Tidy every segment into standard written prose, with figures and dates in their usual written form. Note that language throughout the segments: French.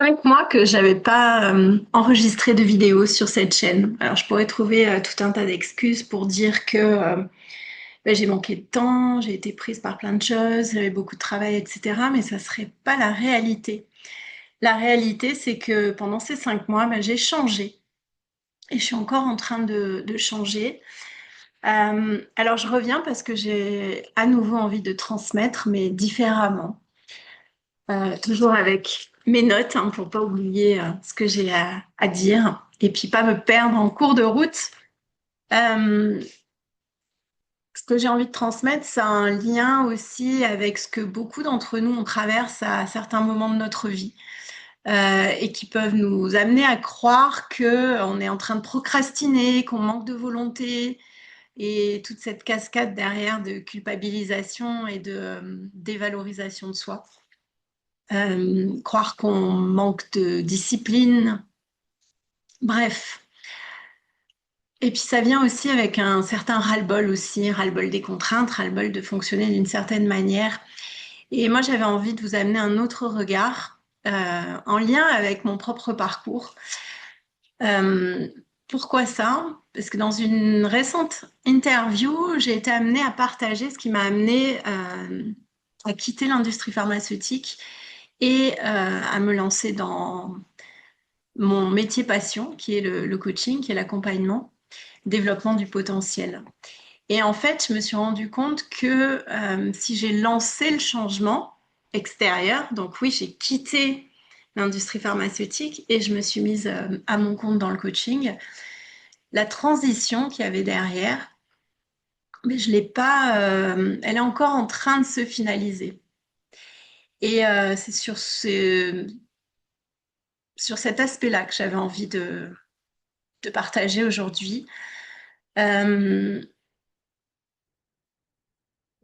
5 mois que j'avais pas enregistré de vidéo sur cette chaîne. Alors je pourrais trouver tout un tas d'excuses pour dire que j'ai manqué de temps, j'ai été prise par plein de choses, j'avais beaucoup de travail, etc. Mais ça serait pas la réalité. La réalité, c'est que pendant ces 5 mois, j'ai changé et je suis encore en train de changer. Alors je reviens parce que j'ai à nouveau envie de transmettre, mais différemment. Toujours avec mes notes hein, pour pas oublier ce que j'ai à dire et puis pas me perdre en cours de route. Euh, Ce que j'ai envie de transmettre, c'est un lien aussi avec ce que beaucoup d'entre nous on traverse à certains moments de notre vie et qui peuvent nous amener à croire que on est en train de procrastiner, qu'on manque de volonté et toute cette cascade derrière de culpabilisation et de dévalorisation de soi. Croire qu'on manque de discipline, bref. Et puis ça vient aussi avec un certain ras-le-bol aussi, ras-le-bol des contraintes, ras-le-bol de fonctionner d'une certaine manière. Et moi, j'avais envie de vous amener un autre regard en lien avec mon propre parcours. Euh, Pourquoi ça? Parce que dans une récente interview, j'ai été amenée à partager ce qui m'a amenée à quitter l'industrie pharmaceutique et à me lancer dans mon métier passion, qui est le coaching, qui est l'accompagnement, développement du potentiel. Et en fait, je me suis rendu compte que si j'ai lancé le changement extérieur, donc oui, j'ai quitté l'industrie pharmaceutique et je me suis mise à mon compte dans le coaching, la transition qu'il y avait derrière, mais je l'ai pas, elle est encore en train de se finaliser. Et c'est sur cet aspect-là que j'avais envie de partager aujourd'hui. Euh,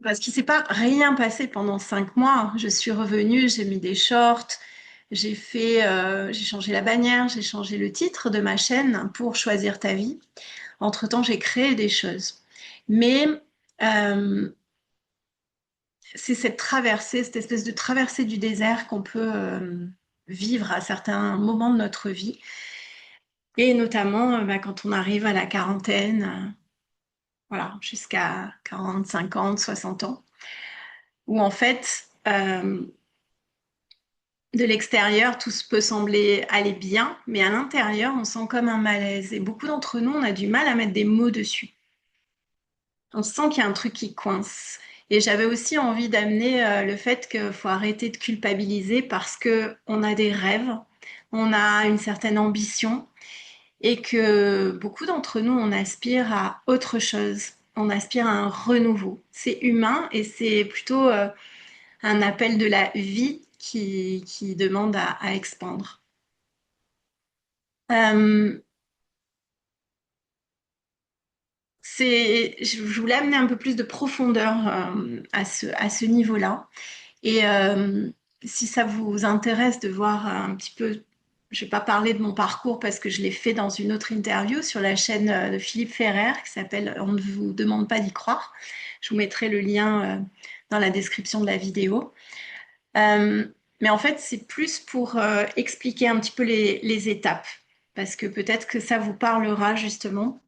Parce qu'il s'est pas rien passé pendant 5 mois. Je suis revenue, j'ai mis des shorts, j'ai changé la bannière, j'ai changé le titre de ma chaîne pour choisir ta vie. Entre-temps, j'ai créé des choses. Mais euh, c'est cette traversée, cette espèce de traversée du désert qu'on peut vivre à certains moments de notre vie. Et notamment quand on arrive à la quarantaine, voilà, jusqu'à 40, 50, 60 ans, où en fait, de l'extérieur, tout peut sembler aller bien, mais à l'intérieur, on sent comme un malaise. Et beaucoup d'entre nous, on a du mal à mettre des mots dessus. On sent qu'il y a un truc qui coince. Et j'avais aussi envie d'amener le fait qu'il faut arrêter de culpabiliser parce que on a des rêves, on a une certaine ambition et que beaucoup d'entre nous, on aspire à autre chose. On aspire à un renouveau. C'est humain et c'est plutôt un appel de la vie qui demande à expandre. Euh, je voulais amener un peu plus de profondeur à ce niveau-là. Et si ça vous intéresse de voir un petit peu, je ne vais pas parler de mon parcours parce que je l'ai fait dans une autre interview sur la chaîne de Philippe Ferrer qui s'appelle On ne vous demande pas d'y croire. Je vous mettrai le lien dans la description de la vidéo. Euh, mais en fait, c'est plus pour expliquer un petit peu les étapes parce que peut-être que ça vous parlera justement.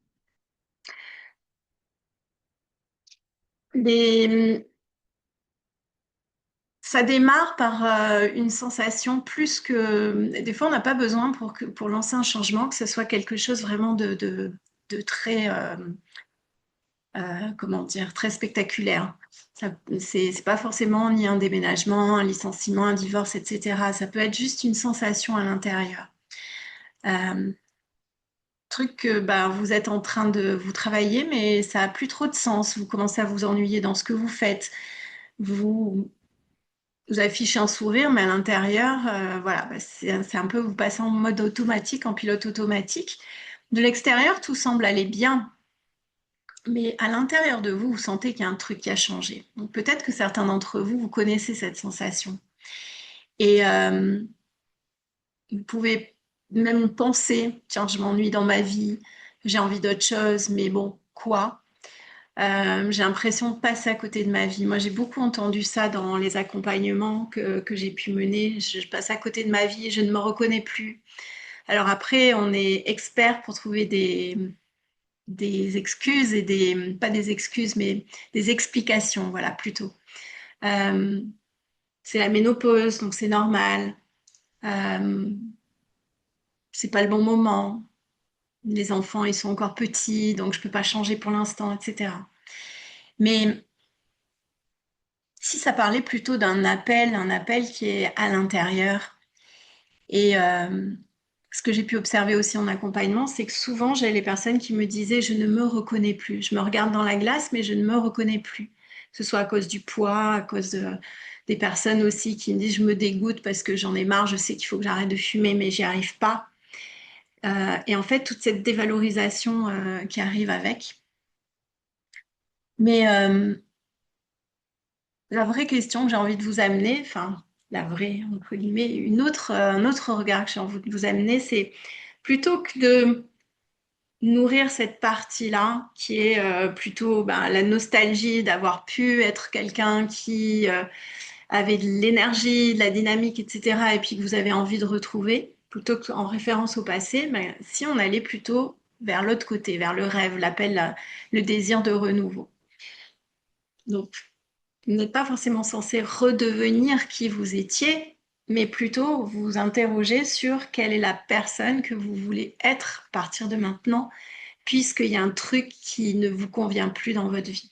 Les, Ça démarre par une sensation plus que... Des fois, on n'a pas besoin pour lancer un changement, que ce soit quelque chose vraiment de très, comment dire, très spectaculaire. C'est pas forcément ni un déménagement, un licenciement, un divorce, etc. Ça peut être juste une sensation à l'intérieur. Euh, Truc que vous êtes en train de vous travailler, mais ça a plus trop de sens. Vous commencez à vous ennuyer dans ce que vous faites. Vous, Vous affichez un sourire, mais à l'intérieur, voilà, c'est un peu vous passez en mode automatique, en pilote automatique. De l'extérieur, tout semble aller bien, mais à l'intérieur de vous, vous sentez qu'il y a un truc qui a changé. Donc peut-être que certains d'entre vous, vous connaissez cette sensation. Et vous pouvez même penser, tiens, je m'ennuie dans ma vie, j'ai envie d'autre chose, mais bon, quoi? J'ai l'impression de passer à côté de ma vie. Moi, j'ai beaucoup entendu ça dans les accompagnements que j'ai pu mener. Je passe à côté de ma vie, je ne me reconnais plus. Alors après, on est expert pour trouver des excuses et pas des excuses, mais des explications, voilà, plutôt. Euh, c'est la ménopause, donc c'est normal. Euh, c'est pas le bon moment. Les enfants, ils sont encore petits, donc je peux pas changer pour l'instant, etc. Mais si ça parlait plutôt d'un appel, un appel qui est à l'intérieur. Et ce que j'ai pu observer aussi en accompagnement, c'est que souvent, j'ai les personnes qui me disaient, je ne me reconnais plus. Je me regarde dans la glace, mais je ne me reconnais plus. Que ce soit à cause du poids, à cause des personnes aussi qui me disent, je me dégoûte parce que j'en ai marre, je sais qu'il faut que j'arrête de fumer, mais j'y arrive pas. Et en fait, toute cette dévalorisation qui arrive avec. Mais la vraie question que j'ai envie de vous amener, enfin, la vraie, entre guillemets, un autre regard que j'ai envie de vous amener, c'est plutôt que de nourrir cette partie-là, qui est plutôt ben, la nostalgie d'avoir pu être quelqu'un qui avait de l'énergie, de la dynamique, etc., et puis que vous avez envie de retrouver, plutôt qu'en référence au passé, ben, si on allait plutôt vers l'autre côté, vers le rêve, l'appel, le désir de renouveau. Donc, vous n'êtes pas forcément censé redevenir qui vous étiez, mais plutôt vous interroger sur quelle est la personne que vous voulez être à partir de maintenant, puisqu'il y a un truc qui ne vous convient plus dans votre vie.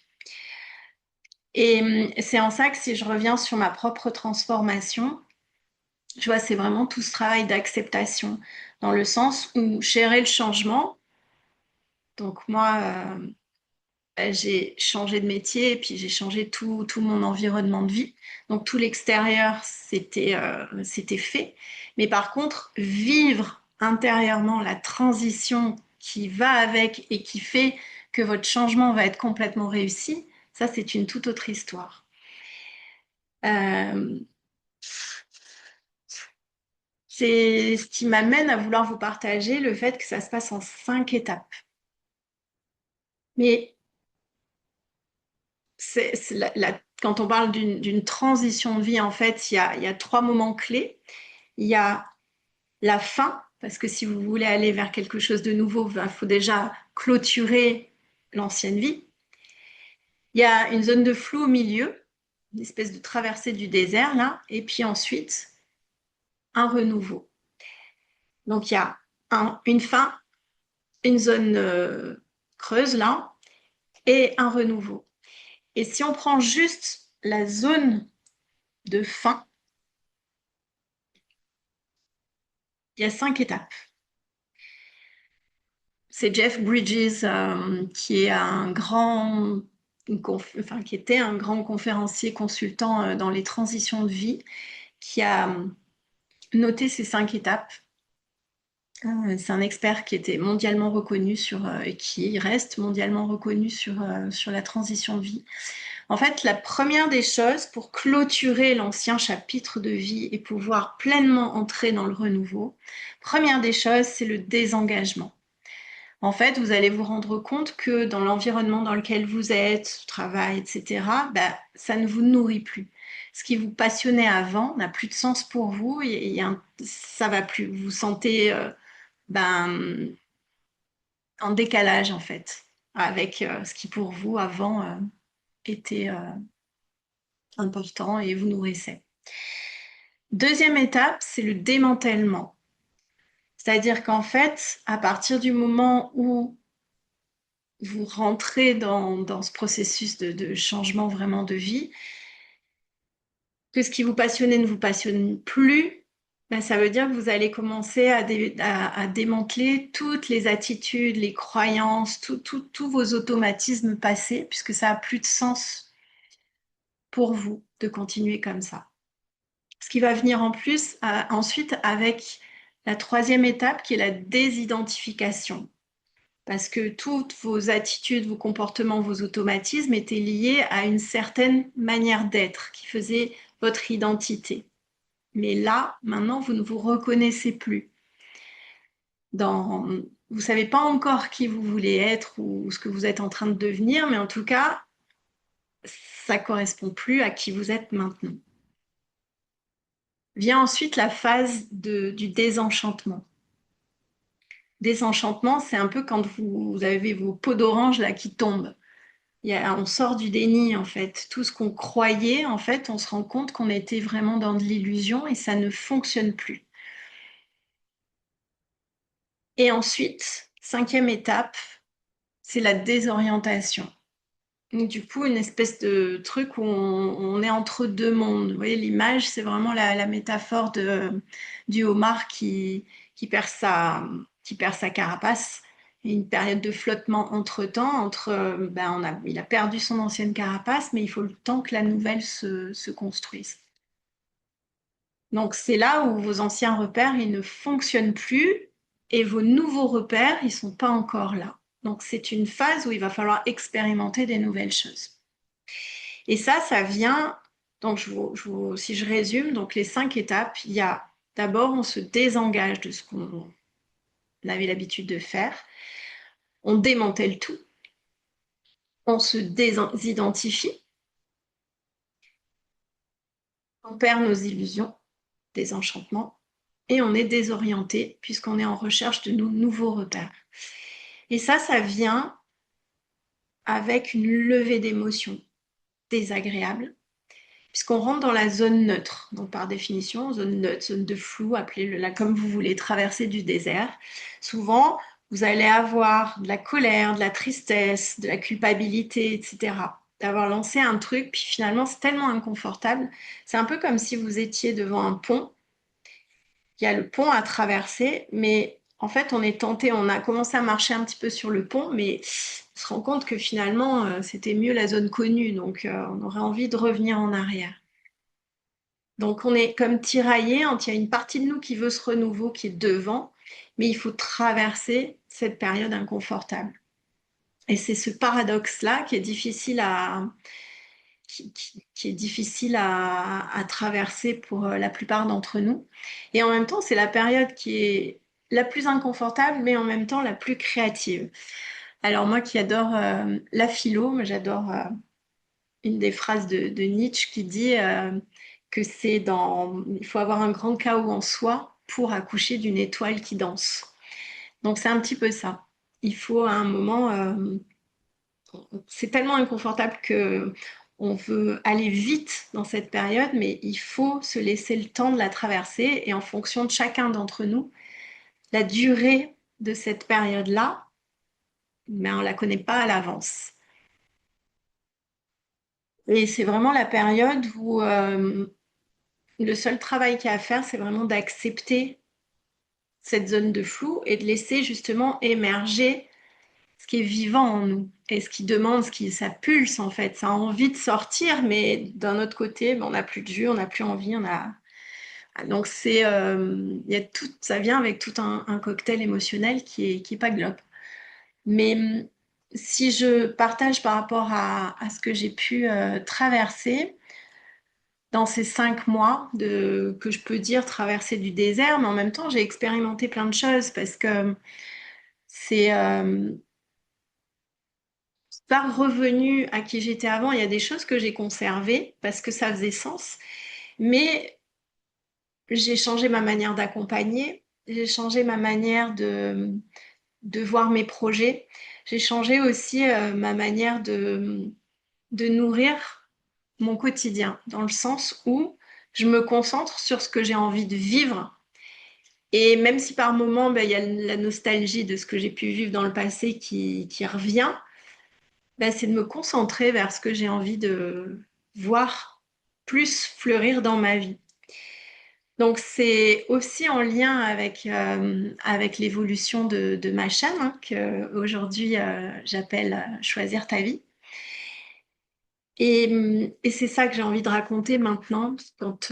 Et c'est en ça que si je reviens sur ma propre transformation, je vois, c'est vraiment tout ce travail d'acceptation, dans le sens où gérer le changement. Donc moi, j'ai changé de métier et puis j'ai changé tout mon environnement de vie. Donc tout l'extérieur, c'était fait. Mais par contre, vivre intérieurement la transition qui va avec et qui fait que votre changement va être complètement réussi, ça, c'est une toute autre histoire. Euh, c'est ce qui m'amène à vouloir vous partager le fait que ça se passe en 5 étapes. Mais quand on parle d'une transition de vie, en fait, il y a 3 moments clés. Il y a la fin, parce que si vous voulez aller vers quelque chose de nouveau, il faut déjà clôturer l'ancienne vie. Il y a une zone de flou au milieu, une espèce de traversée du désert, là, et puis ensuite, un renouveau. Donc, il y a une fin, une zone creuse, là, et un renouveau. Et si on prend juste la zone de fin, il y a 5 étapes. C'est Jeff Bridges qui est qui était un grand conférencier consultant dans les transitions de vie, qui a noté ces 5 étapes. C'est un expert qui était mondialement reconnu et qui reste mondialement reconnu sur la transition de vie. En fait, la première des choses pour clôturer l'ancien chapitre de vie et pouvoir pleinement entrer dans le renouveau, première des choses, c'est le désengagement. En fait, vous allez vous rendre compte que dans l'environnement dans lequel vous êtes, travail, etc., bah, ça ne vous nourrit plus. Ce qui vous passionnait avant n'a plus de sens pour vous et ça va plus. Vous vous sentez ben, en décalage, en fait, avec ce qui pour vous, avant, était important et vous nourrissait. Deuxième étape, c'est le démantèlement. C'est-à-dire qu'en fait, à partir du moment où vous rentrez dans ce processus de changement vraiment de vie, que ce qui vous passionnait ne vous passionne plus, ben ça veut dire que vous allez commencer à démanteler toutes les attitudes, les croyances, tous vos automatismes passés, puisque ça n'a plus de sens pour vous de continuer comme ça. Ce qui va venir en plus ensuite avec la troisième étape qui est la désidentification. Parce que toutes vos attitudes, vos comportements, vos automatismes étaient liés à une certaine manière d'être qui faisait votre identité. Mais là, maintenant, vous ne vous reconnaissez plus dans vous ne savez pas encore qui vous voulez être ou ce que vous êtes en train de devenir, mais en tout cas, ça ne correspond plus à qui vous êtes maintenant. Vient ensuite la phase du désenchantement. Désenchantement, c'est un peu quand vous avez vos peaux d'orange là qui tombent. On sort du déni en fait. Tout ce qu'on croyait, en fait, on se rend compte qu'on était vraiment dans de l'illusion et ça ne fonctionne plus. Et ensuite, cinquième étape, c'est la désorientation. Donc, du coup, une espèce de truc où on est entre deux mondes. Vous voyez, l'image, c'est vraiment la métaphore du homard qui perd qui perd sa carapace. Et une période de flottement entre-temps, il a perdu son ancienne carapace, mais il faut le temps que la nouvelle se construise. Donc, c'est là où vos anciens repères, ils ne fonctionnent plus et vos nouveaux repères, ils sont pas encore là. Donc, c'est une phase où il va falloir expérimenter des nouvelles choses. Et ça vient, donc si je résume, donc les 5 étapes, il y a d'abord, on se désengage de ce qu'on avait l'habitude de faire, on démantèle tout, on se désidentifie, on perd nos illusions, désenchantement, et on est désorienté puisqu'on est en recherche de nos nouveaux repères. Et ça vient avec une levée d'émotions désagréable, puisqu'on rentre dans la zone neutre. Donc, par définition, zone neutre, zone de flou, appelez-le comme vous voulez, traversée du désert. Souvent, vous allez avoir de la colère, de la tristesse, de la culpabilité, etc. D'avoir lancé un truc, puis finalement, c'est tellement inconfortable. C'est un peu comme si vous étiez devant un pont. Il y a le pont à traverser, mais en fait, on est tenté, on a commencé à marcher un petit peu sur le pont, mais on se rend compte que finalement, c'était mieux la zone connue, donc on aurait envie de revenir en arrière. Donc on est comme tiraillé, il y a une partie de nous qui veut ce renouveau, qui est devant, mais il faut traverser cette période inconfortable. Et c'est ce paradoxe-là qui est difficile qui est difficile à traverser pour la plupart d'entre nous. Et en même temps, c'est la période qui est la plus inconfortable, mais en même temps la plus créative. Alors moi qui adore la philo, j'adore une des phrases de Nietzsche qui dit que il faut avoir un grand chaos en soi pour accoucher d'une étoile qui danse. Donc c'est un petit peu ça. Il faut à un moment, c'est tellement inconfortable que on veut aller vite dans cette période, mais il faut se laisser le temps de la traverser et en fonction de chacun d'entre nous, la durée de cette période-là, mais on la connaît pas à l'avance. Et c'est vraiment la période où le seul travail qu'il y a à faire, c'est vraiment d'accepter cette zone de flou et de laisser justement émerger ce qui est vivant en nous et ce qui demande, ça pulse en fait, ça a envie de sortir, mais d'un autre côté, on n'a plus de jus, on n'a plus envie, donc il y a tout, ça vient avec tout un cocktail émotionnel qui est pas glop. Mais si je partage par rapport à ce que j'ai pu traverser, dans ces 5 mois que je peux dire traverser du désert, mais en même temps, j'ai expérimenté plein de choses parce que c'est pas revenu à qui j'étais avant. Il y a des choses que j'ai conservées parce que ça faisait sens, mais j'ai changé ma manière d'accompagner, j'ai changé ma manière de voir mes projets, j'ai changé aussi ma manière de nourrir mon quotidien, dans le sens où je me concentre sur ce que j'ai envie de vivre. Et même si par moment, il y a la nostalgie de ce que j'ai pu vivre dans le passé qui revient, c'est de me concentrer vers ce que j'ai envie de voir plus fleurir dans ma vie. Donc c'est aussi en lien avec l'évolution de ma chaîne, hein, qu'aujourd'hui j'appelle Choisir ta vie. Et c'est ça que j'ai envie de raconter maintenant, quand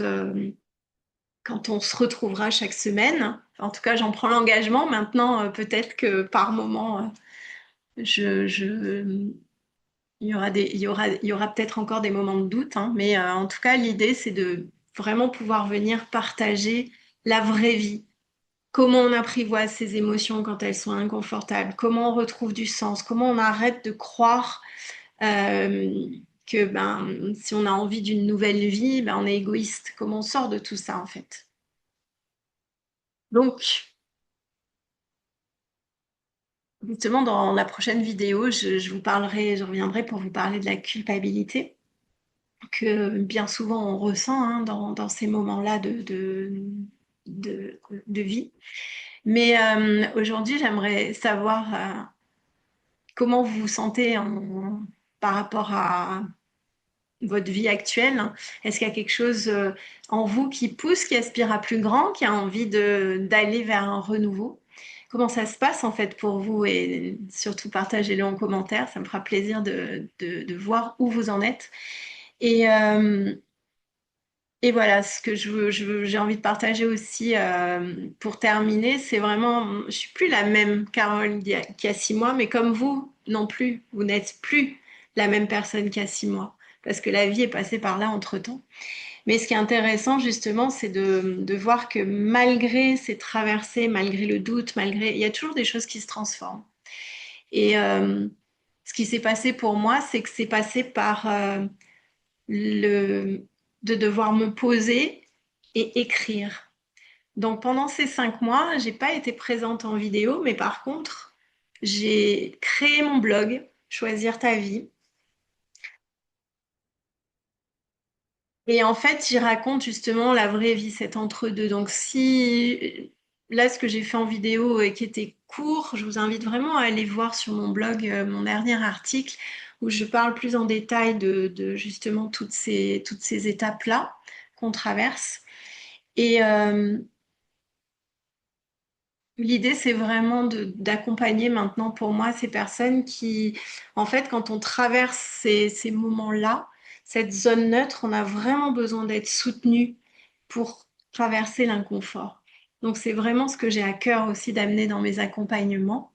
on se retrouvera chaque semaine. En tout cas, j'en prends l'engagement. Maintenant, peut-être que par moment, il y aura peut-être encore des moments de doute, hein, mais en tout cas, l'idée, c'est de vraiment pouvoir venir partager la vraie vie, comment on apprivoise ses émotions quand elles sont inconfortables, comment on retrouve du sens, comment on arrête de croire euh, que ben, si on a envie d'une nouvelle vie, ben, on est égoïste, comment on sort de tout ça en fait. Donc, justement, dans la prochaine vidéo, je vous parlerai, je reviendrai pour vous parler de la culpabilité que bien souvent on ressent hein, dans ces moments-là de vie. Mais aujourd'hui, j'aimerais savoir comment vous vous sentez par rapport à votre vie actuelle. Est-ce qu'il y a quelque chose en vous qui pousse, qui aspire à plus grand, qui a envie d'aller vers un renouveau? Comment ça se passe en fait pour vous? Et surtout partagez-le en commentaire, ça me fera plaisir de voir où vous en êtes. Et, et voilà, ce que j'ai envie de partager aussi pour terminer, c'est vraiment, je suis plus la même Carole qu'il y a 6 mois, mais comme vous non plus, vous n'êtes plus la même personne qu'il y a 6 mois, parce que la vie est passée par là entre-temps. Mais ce qui est intéressant justement, c'est de voir que malgré ces traversées, malgré le doute, il y a toujours des choses qui se transforment. Et ce qui s'est passé pour moi, c'est que c'est passé par le, de devoir me poser et écrire. Donc pendant ces 5 mois, j'ai pas été présente en vidéo, mais par contre, j'ai créé mon blog, Choisir ta vie. Et en fait, j'y raconte justement la vraie vie, cet entre-deux. Donc si là, ce que j'ai fait en vidéo et qui était court, je vous invite vraiment à aller voir sur mon blog mon dernier article où je parle plus en détail de justement toutes ces étapes-là qu'on traverse. Et l'idée, c'est vraiment d'accompagner maintenant pour moi ces personnes qui, en fait, quand on traverse ces moments-là, cette zone neutre, on a vraiment besoin d'être soutenu pour traverser l'inconfort. Donc, c'est vraiment ce que j'ai à cœur aussi d'amener dans mes accompagnements.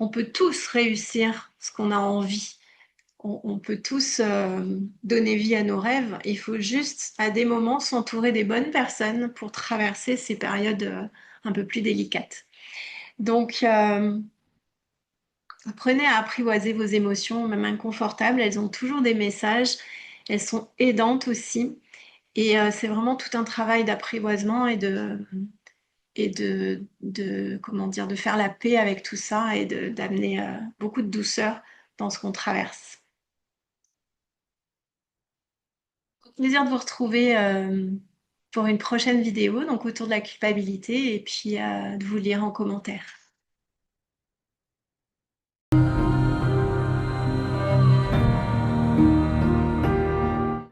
On peut tous réussir ce qu'on a envie. On peut tous donner vie à nos rêves. Il faut juste, à des moments, s'entourer des bonnes personnes pour traverser ces périodes un peu plus délicates. Donc, apprenez à apprivoiser vos émotions, même inconfortables. Elles ont toujours des messages. Elles sont aidantes aussi. Et c'est vraiment tout un travail d'apprivoisement comment dire, de faire la paix avec tout ça et d'amener beaucoup de douceur dans ce qu'on traverse. Plaisir de vous retrouver pour une prochaine vidéo, donc autour de la culpabilité, et puis de vous lire en commentaire.